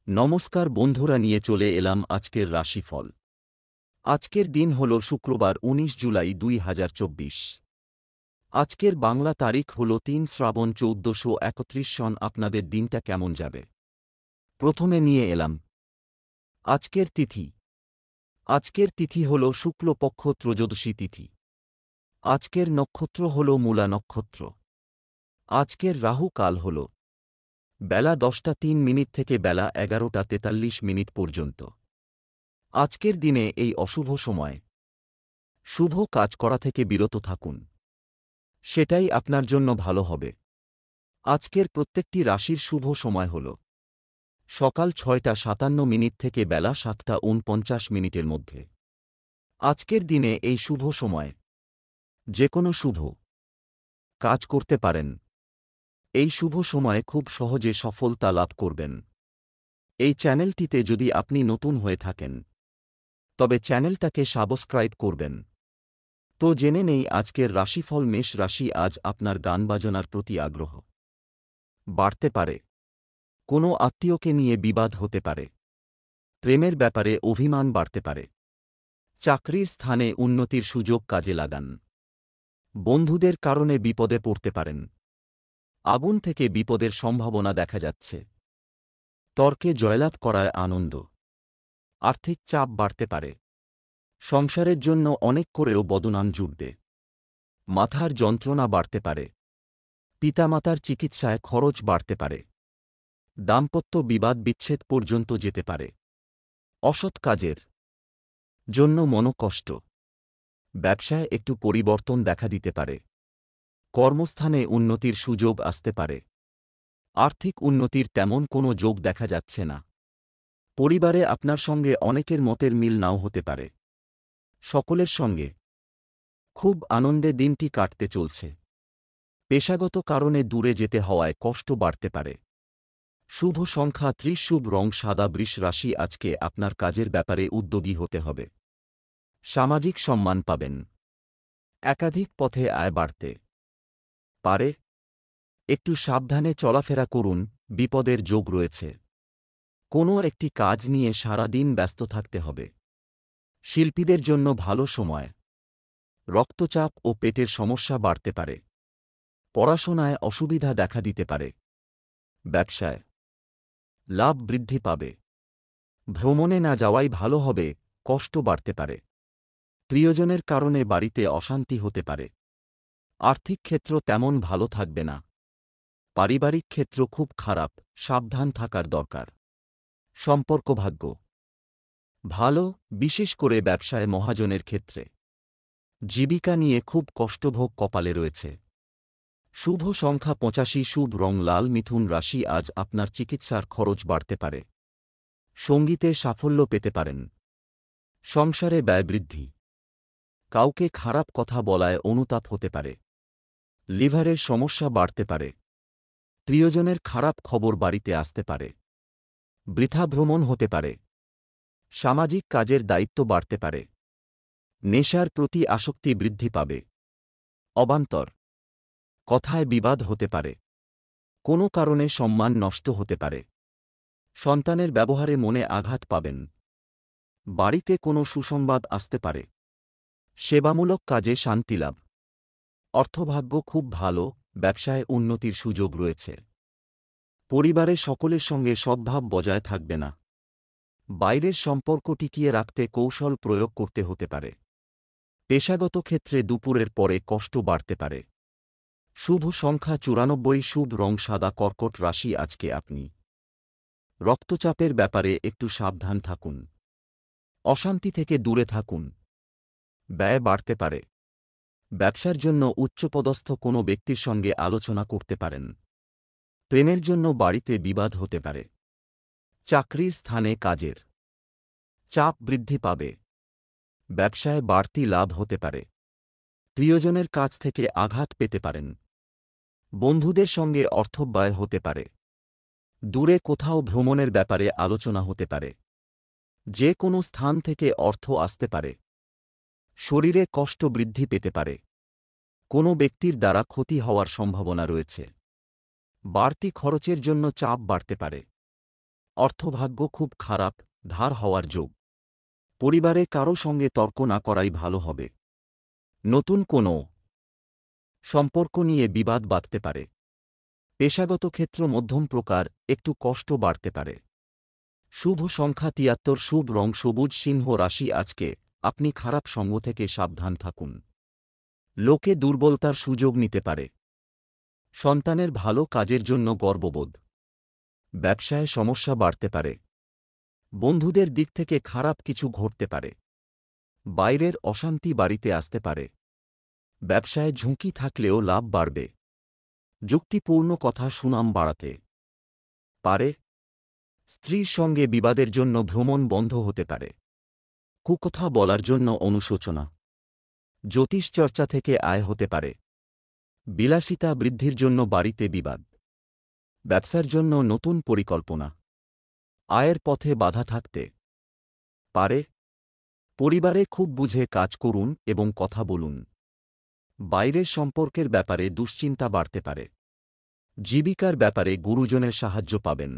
নমস্কার বন্ধুরা, নিয়ে চলে এলাম আজকের রাশিফল। আজকের দিন হল শুক্রবার ১৯ জুলাই ২০২৪। আজকের বাংলা তারিখ হল ৩ শ্রাবণ ১৪৩১ সন। আপনাদের দিনটা কেমন যাবে? প্রথমে নিয়ে এলাম আজকের তিথি। আজকের তিথি হল শুক্লপক্ষ ত্রয়োদশী তিথি। আজকের নক্ষত্র হল মূলা নক্ষত্র। আজকের রাহু কাল হল বেলা ১০টা ৩ মিনিট থেকে বেলা ১১টা ৪৩ মিনিট পর্যন্ত। আজকের দিনে এই অশুভ সময় শুভ কাজ করা থেকে বিরত থাকুন, সেটাই আপনার জন্য ভালো হবে। আজকের প্রত্যেকটি রাশির শুভ সময় হল সকাল ৬টা ৫৭ মিনিট থেকে বেলা ৭টা ৪৯ মিনিটের মধ্যে। আজকের দিনে এই শুভ সময় যে কোনো শুভ কাজ করতে পারেন। এই শুভ সময়ে খুব সহজে সফলতা লাভ করবেন। এই চ্যানেলটিতে যদি আপনি নতুন হয়ে থাকেন তবে চ্যানেলটাকে সাবস্ক্রাইব করবেন। তো জেনে নেই আজকের রাশিফল। মেষ রাশি, আজ আপনার গান বাজনার প্রতি আগ্রহ বাড়তে পারে। কোনো আত্মীয়কে নিয়ে বিবাদ হতে পারে। প্রেমের ব্যাপারে অভিমান বাড়তে পারে। চাকরির স্থানে উন্নতির সুযোগ কাজে লাগান। বন্ধুদের কারণে বিপদে পড়তে পারেন। আগুন থেকে বিপদের সম্ভাবনা দেখা যাচ্ছে। তর্কে জয়লাভ করায় আনন্দ। আর্থিক চাপ বাড়তে পারে। সংসারের জন্য অনেক করেও বদনাম জুটবে। মাথার যন্ত্রণা বাড়তে পারে। পিতামাতার চিকিৎসায় খরচ বাড়তে পারে। দাম্পত্য বিবাদ বিচ্ছেদ পর্যন্ত যেতে পারে। অসৎ কাজের জন্য মনোকষ্ট। ব্যবসায় একটু পরিবর্তন দেখা দিতে পারে। কর্মস্থানে উন্নতির সুযোগ আসতে পারে। আর্থিক উন্নতির তেমন কোনো যোগ দেখা যাচ্ছে না। পরিবারে আপনার সঙ্গে অনেকের মতের মিল নাও হতে পারে। সকলের সঙ্গে খুব আনন্দে দিনটি কাটতে চলছে। পেশাগত কারণে দূরে যেতে হওয়ায় কষ্ট বাড়তে পারে। শুভ সংখ্যা ৩০, শুভ রং সাদা। বৃষ রাশি, আজকে আপনার কাজের ব্যাপারে উদ্যোগী হতে হবে। সামাজিক সম্মান পাবেন। একাধিক পথে আয় বাড়তে পারে। একটু সাবধানে চলাফেরা করুন, বিপদের যোগ রয়েছে। কোনো একটি কাজ নিয়ে সারা দিন ব্যস্ত থাকতে হবে। শিল্পীদের জন্য ভালো সময়। রক্তচাপ ও পেটের সমস্যা বাড়তে পারে। পড়াশোনায় অসুবিধা দেখা দিতে পারে। ব্যবসায় লাভ বৃদ্ধি পাবে। ভ্রমণে না যাওয়াই ভালো হবে, কষ্ট বাড়তে পারে। প্রিয়জনের কারণে বাড়িতে অশান্তি হতে পারে। আর্থিক ক্ষেত্র তেমন ভালো থাকবে না। পারিবারিক ক্ষেত্র খুব খারাপ, সাবধান থাকার দরকার। সম্পর্ক ভাগ্য ভালো, বিশেষ করে ব্যবসায় মহাজনের ক্ষেত্রে। জীবিকা নিয়ে খুব কষ্টভোগ কপালে রয়েছে। শুভ সংখ্যা ৮৫, শুভ রং লাল। মিথুন রাশি, আজ আপনার চিকিৎসার খরচ বাড়তে পারে। সঙ্গীতে সাফল্য পেতে পারেন। সংসারে ব্যয় বৃদ্ধি। কাউকে খারাপ কথা বলায় অনুতাপ হতে পারে। লিভারের সমস্যা বাড়তে পারে। প্রিয়জনের খারাপ খবর বাড়িতে আসতে পারে। বৃথা ভ্রমণ হতে পারে। সামাজিক কাজের দায়িত্ব বাড়তে পারে। নেশার প্রতি আসক্তি বৃদ্ধি পাবে। অবান্তর কথায় বিবাদ হতে পারে। কোনো কারণে সম্মান নষ্ট হতে পারে। সন্তানের ব্যবহারে মনে আঘাত পাবেন। বাড়িতে কোনো সুসংবাদ আসতে পারে। সেবামূলক কাজে শান্তিলাভ। অর্থভাগ্য খুব ভালো, ব্যবসায় উন্নতির সুযোগ রয়েছে। পরিবারে সকলের সঙ্গে সদ্ভাব বজায় থাকবে না। বাইরের সম্পর্ক টিকিয়ে রাখতে কৌশল প্রয়োগ করতে হতে পারে। পেশাগত ক্ষেত্রে দুপুরের পরে কষ্ট বাড়তে পারে। শুভ সংখ্যা ৯৪, শুভ রং সাদা। কর্কট রাশি, আজকে আপনি রক্তচাপের ব্যাপারে একটু সাবধান থাকুন। অশান্তি থেকে দূরে থাকুন। ব্যয় বাড়তে পারে। ব্যবসার জন্য উচ্চপদস্থ কোনো ব্যক্তির সঙ্গে আলোচনা করতে পারেন। প্রেমের জন্য বাড়িতে বিবাদ হতে পারে। চাকরির স্থানে কাজের চাপ বৃদ্ধি পাবে। ব্যবসায় বাড়তি লাভ হতে পারে। প্রিয়জনের কাছ থেকে আঘাত পেতে পারেন। বন্ধুদের সঙ্গে অর্থব্যয় হতে পারে। দূরে কোথাও ভ্রমণের ব্যাপারে আলোচনা হতে পারে। যে কোনো স্থান থেকে অর্থ আসতে পারে। শরীরে কষ্ট বৃদ্ধি পেতে পারে। কোনো ব্যক্তির দ্বারা ক্ষতি হওয়ার সম্ভাবনা রয়েছে। বাড়তি খরচের জন্য চাপ বাড়তে পারে। অর্থভাগ্য খুব খারাপ, ধার হওয়ার যোগ। পরিবারে কারো সঙ্গে তর্ক না করাই ভালো হবে। নতুন কোনো সম্পর্ক নিয়ে বিবাদ বাধতে পারে। পেশাগত ক্ষেত্র মধ্যম প্রকার, একটু কষ্ট বাড়তে পারে। শুভ সংখ্যা ৭৩, শুভ রং সবুজ। সিংহ রাশি আজকে আপনি খারাপ সঙ্গ থেকে সাবধান থাকুন। লোকে দুর্বলতার সুযোগ নিতে পারে। সন্তানের ভালো কাজের জন্য গর্ববোধ। ব্যবসায় সমস্যা বাড়তে পারে। বন্ধুদের দিক থেকে খারাপ কিছু ঘটতে পারে। বাইরের অশান্তি বাড়িতে আসতে পারে। ব্যবসায় ঝুঁকি থাকলেও লাভ বাড়বে। যুক্তিপূর্ণ কথা সুনাম বাড়াতে পারে। স্ত্রীর সঙ্গে বিবাদের জন্য ভ্রমণ বন্ধ হতে পারে। কুকথা বলার জন্য অনুশোচনা। জ্যোতিষ চর্চা থেকে আয় হতে পারে। বিলাসিতা বৃদ্ধির জন্য বাড়িতে বিবাদ। ব্যবসার জন্য নতুন পরিকল্পনা। আয়ের পথে বাধা থাকতে পারে। পরিবারে খুব বুঝে কাজ করুন এবং কথা বলুন। বাইরের সম্পর্কের ব্যাপারে দুশ্চিন্তা বাড়তে পারে। জীবিকার ব্যাপারে গুরুজনের সাহায্য পাবেন।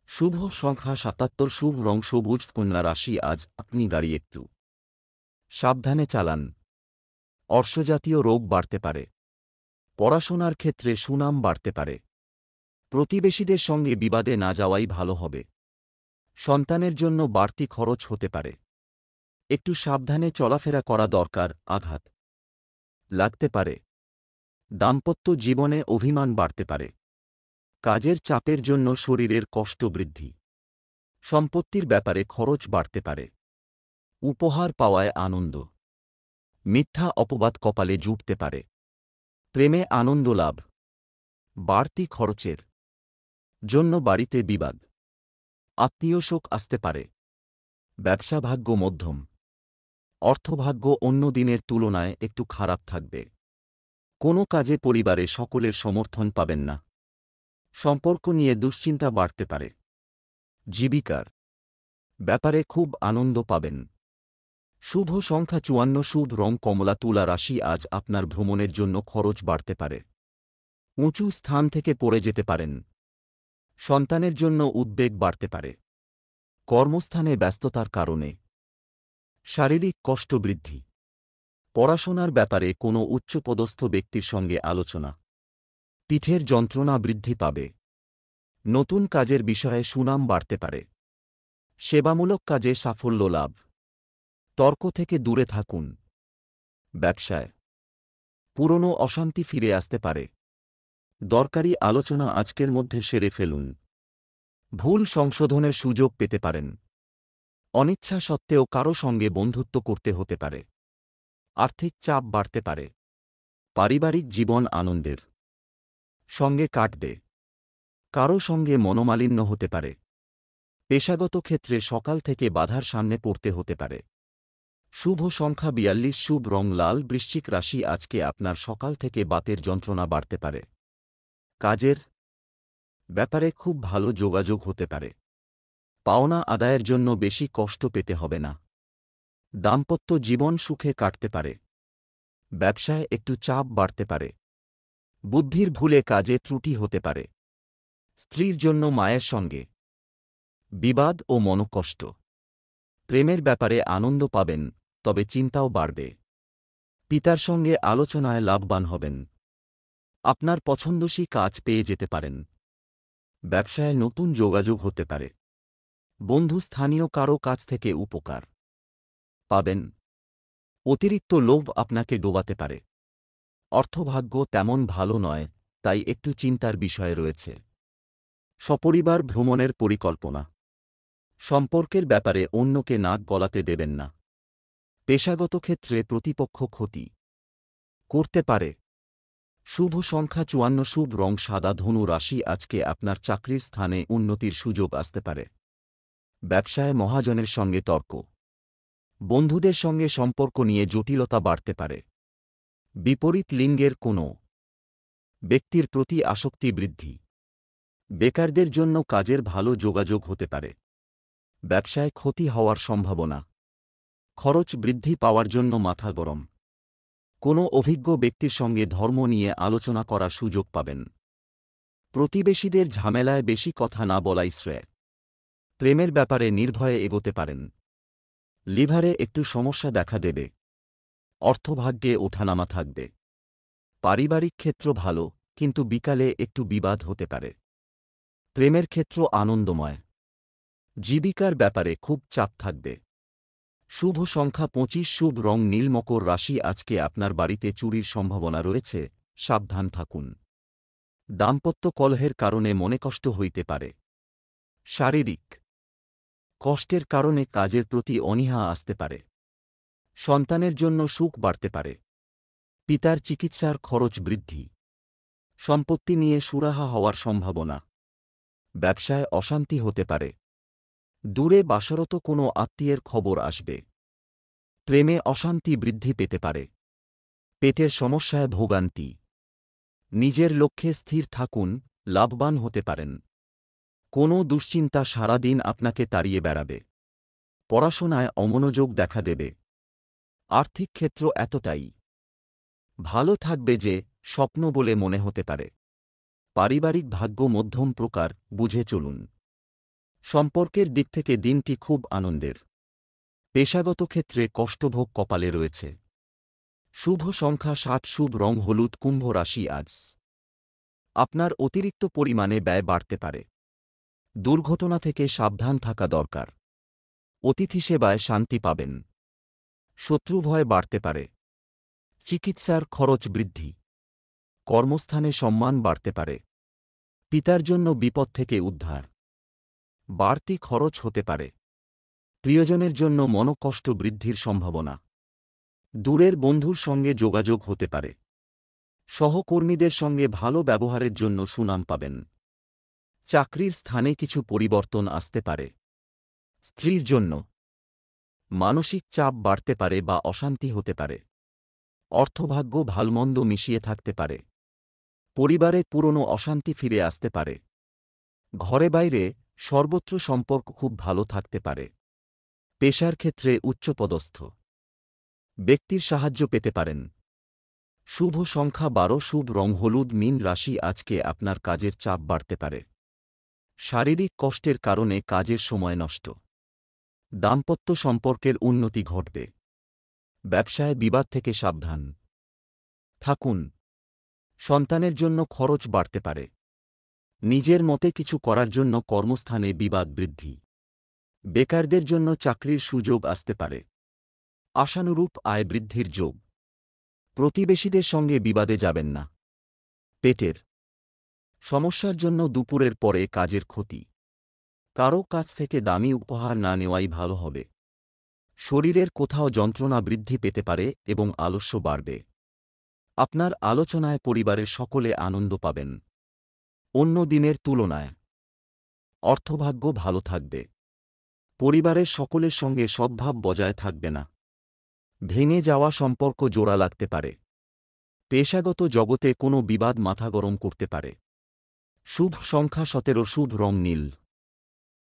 শুভ সংখ্যা ৭৭, শুভ রং সবুজ। কন্যা রাশি আজ আপনি গাড়ি একটু সাবধানে চালান। অর্শজাতীয় রোগ বাড়তে পারে। পড়াশোনার ক্ষেত্রে সুনাম বাড়তে পারে। প্রতিবেশীদের সঙ্গে বিবাদে না যাওয়াই ভালো হবে। সন্তানের জন্য বাড়তি খরচ হতে পারে। একটু সাবধানে চলাফেরা করা দরকার। আঘাত লাগতে পারে। দাম্পত্য জীবনে অভিমান বাড়তে পারে। কাজের চাপের জন্য শরীরের কষ্ট বৃদ্ধি। সম্পত্তির ব্যাপারে খরচ বাড়তে পারে। উপহার পাওয়ায় আনন্দ। মিথ্যা অপবাদ কপালে জুটতে পারে। প্রেমে আনন্দ লাভ। বাড়তি খরচের জন্য বাড়িতে বিবাদ। আত্মীয় শোক আসতে পারে। ব্যবসা ভাগ্য মধ্যম। অর্থভাগ্য অন্য দিনের তুলনায় একটু খারাপ থাকবে। কোনো কাজে পরিবারে সকলের সমর্থন পাবেন না। সম্পর্ক নিয়ে দুশ্চিন্তা বাড়তে পারে। জীবিকার ব্যাপারে খুব আনন্দ পাবেন। শুভ সংখ্যা ৫৪, শুভ রং কমলা। তুলা রাশি আজ আপনার ভ্রমণের জন্য খরচ বাড়তে পারে। উঁচু স্থান থেকে পড়ে যেতে পারেন। সন্তানের জন্য উদ্বেগ বাড়তে পারে। কর্মস্থানে ব্যস্ততার কারণে শারীরিক কষ্ট বৃদ্ধি। পড়াশোনার ব্যাপারে কোনো উচ্চপদস্থ ব্যক্তির সঙ্গে আলোচনা। পিঠের যন্ত্রণা বৃদ্ধি পাবে। নতুন কাজের বিষয়ে সুনাম বাড়তে পারে। সেবামূলক কাজে সাফল্য লাভ। তর্ক থেকে দূরে থাকুন। ব্যবসায় পুরনো অশান্তি ফিরে আসতে পারে। দরকারি আলোচনা আজকের মধ্যে সেরে ফেলুন। ভুল সংশোধনের সুযোগ পেতে পারেন। অনিচ্ছা সত্ত্বেও কারো সঙ্গে বন্ধুত্ব করতে হতে পারে। আর্থিক চাপ বাড়তে পারে। পারিবারিক জীবন আনন্দের সঙ্গে কাটবে। কারো সঙ্গে মনোমালিন্য হতে পারে। পেশাগত ক্ষেত্রে সকাল থেকে বাধার সামনে পড়তে হতে পারে। শুভ সংখ্যা ৪২, শুভ রং লাল। বৃশ্চিক রাশি আজকে আপনার সকাল থেকে বাতের যন্ত্রণা বাড়তে পারে। কাজের ব্যাপারে খুব ভালো যোগাযোগ হতে পারে। পাওনা আদায়ের জন্য বেশি কষ্ট পেতে হবে না। দাম্পত্য জীবন সুখে কাটতে পারে। ব্যবসায় একটু চাপ বাড়তে পারে। বুদ্ধির ভুলে কাজে ত্রুটি হতে পারে। স্ত্রীর জন্য মায়ের সঙ্গে বিবাদ ও মনোকষ্ট। প্রেমের ব্যাপারে আনন্দ পাবেন, তবে চিন্তাও বাড়বে। পিতার সঙ্গে আলোচনায় লাভবান হবেন। আপনার পছন্দসই কাজ পেয়ে যেতে পারেন। ব্যবসায় নতুন যোগাযোগ হতে পারে। বন্ধু স্থানীয় কারো কাছ থেকে উপকার পাবেন। অতিরিক্ত লোভ আপনাকে ডোবাতে পারে। অর্থভাগ্য তেমন ভালো নয়, তাই একটু চিন্তার বিষয় রয়েছে। সপরিবার ভ্রমণের পরিকল্পনা। সম্পর্কের ব্যাপারে অন্যকে নাক গলাতে দেবেন না। পেশাগত ক্ষেত্রে প্রতিপক্ষ ক্ষতি করতে পারে। শুভ সংখ্যা ৫৪, শুভ রং সাদা। ধনু রাশি আজকে আপনার চাকরির স্থানে উন্নতির সুযোগ আসতে পারে। ব্যবসায় মহাজনের সঙ্গে তর্ক। বন্ধুদের সঙ্গে সম্পর্ক নিয়ে জটিলতা বাড়তে পারে। বিপরীত লিঙ্গের কোনো ব্যক্তির প্রতি আসক্তি বৃদ্ধি। বেকারদের জন্য কাজের ভালো যোগাযোগ হতে পারে। ব্যবসায় ক্ষতি হওয়ার সম্ভাবনা। খরচ বৃদ্ধি পাওয়ার জন্য মাথা গরম। কোনো অভিজ্ঞ ব্যক্তির সঙ্গে ধর্ম নিয়ে আলোচনা করার সুযোগ পাবেন। প্রতিবেশীদের ঝামেলায় বেশি কথা না বলাই শ্রেয়। প্রেমের ব্যাপারে নির্ভয়ে এগোতে পারেন। লিভারে একটু সমস্যা দেখা দেবে। অর্থভাগ্যে ওঠানামা থাকবে। পারিবারিক ক্ষেত্র ভালো, কিন্তু বিকালে একটু বিবাদ হতে পারে। প্রেমের ক্ষেত্র আনন্দময়। জীবিকার ব্যাপারে খুব চাপ থাকবে। শুভ সংখ্যা 25, শুভ রং নীল। মকর রাশি, আজকে আপনার বাড়িতে চুরির সম্ভাবনা রয়েছে, সাবধান থাকুন। দাম্পত্য কলহের কারণে মনে কষ্ট হইতে পারে। শারীরিক কষ্টের কারণে কাজের প্রতি অনীহা আসতে পারে। সন্তানের জন্য সুখ বাড়তে পারে। পিতার চিকিৎসার খরচ বৃদ্ধি। সম্পত্তি নিয়ে সুরাহা হওয়ার সম্ভাবনা। ব্যবসায় অশান্তি হতে পারে। দূরে বাসরত কোনো আত্মীয়ের খবর আসবে। প্রেমে অশান্তি বৃদ্ধি পেতে পারে। পেটের সমস্যায় ভোগান্তি। নিজের লক্ষ্যে স্থির থাকুন, লাভবান হতে পারেন। কোনো দুশ্চিন্তা সারাদিন আপনাকে তাড়িয়ে বেড়াবে। পড়াশোনায় অমনোযোগ দেখা দেবে। আর্থিক ক্ষেত্র এতটাই ভালো থাকবে যে স্বপ্ন বলে মনে হতে পারে। পারিবারিক ভাগ্য মধ্যম প্রকার, বুঝে চলুন। সম্পর্কের দিক থেকে দিনটি খুব আনন্দের। পেশাগত ক্ষেত্রে কষ্টভোগ কপালে রয়েছে। শুভ সংখ্যা 7, শুভ রং হলুদ। কুম্ভ রাশি, আজ আপনার অতিরিক্ত পরিমাণে ব্যয় বাড়তে পারে। দুর্ঘটনা থেকে সাবধান থাকা দরকার। অতিথি সেবায় শান্তি পাবেন। শত্রু ভয় বাড়তে পারে। চিকিৎসার খরচ বৃদ্ধি। কর্মস্থানে সম্মান বাড়তে পারে। পিতার জন্য বিপদ থেকে উদ্ধার। বাড়তি খরচ হতে পারে। প্রিয়জনের জন্য মনোকষ্ট বৃদ্ধির সম্ভাবনা। দূরের বন্ধুর সঙ্গে যোগাযোগ হতে পারে। সহকর্মীদের সঙ্গে ভালো ব্যবহারের জন্য সুনাম পাবেন। চাকরির স্থানে কিছু পরিবর্তন আসতে পারে। স্ত্রীর জন্য মানসিক চাপ বাড়তে পারে বা অশান্তি হতে পারে। অর্থভাগ্য ভালমন্দ মিশিয়ে থাকতে পারে। পরিবারে পুরনো অশান্তি ফিরে আসতে পারে। ঘরে বাইরে সর্বত্র সম্পর্ক খুব ভালো থাকতে পারে। পেশার ক্ষেত্রে উচ্চপদস্থ ব্যক্তির সাহায্য পেতে পারেন। শুভ সংখ্যা 12, শুভ রং হলুদ। মীন রাশি, আজকে আপনার কাজের চাপ বাড়তে পারে। শারীরিক কষ্টের কারণে কাজের সময় নষ্ট। দাম্পত্য সম্পর্কের উন্নতি ঘটবে। ব্যবসায় বিবাদ থেকে সাবধান থাকুন। সন্তানের জন্য খরচ বাড়তে পারে। নিজের মতে কিছু করার জন্য কর্মস্থানে বিবাদ বৃদ্ধি। বেকারদের জন্য চাকরির সুযোগ আসতে পারে। আশানুরূপ আয় বৃদ্ধির যোগ। প্রতিবেশীদের সঙ্গে বিবাদে যাবেন না। পেটের সমস্যার জন্য দুপুরের পরে কাজের ক্ষতি। কারও কাছ থেকে দামি উপহার না নেওয়াই ভালো হবে। শরীরের কোথাও যন্ত্রণা বৃদ্ধি পেতে পারে এবং আলস্য বাড়বে। আপনার আলোচনায় পরিবারের সকলে আনন্দ পাবেন। অন্য দিনের তুলনায় অর্থভাগ্য ভালো থাকবে। পরিবারের সকলের সঙ্গে সদ্ভাব বজায় থাকবে না। ভেঙে যাওয়া সম্পর্ক জোড়া লাগতে পারে। পেশাগত জগতে কোনো বিবাদ মাথা গরম করতে পারে। শুভ সংখ্যা 17, শুভ রং নীল।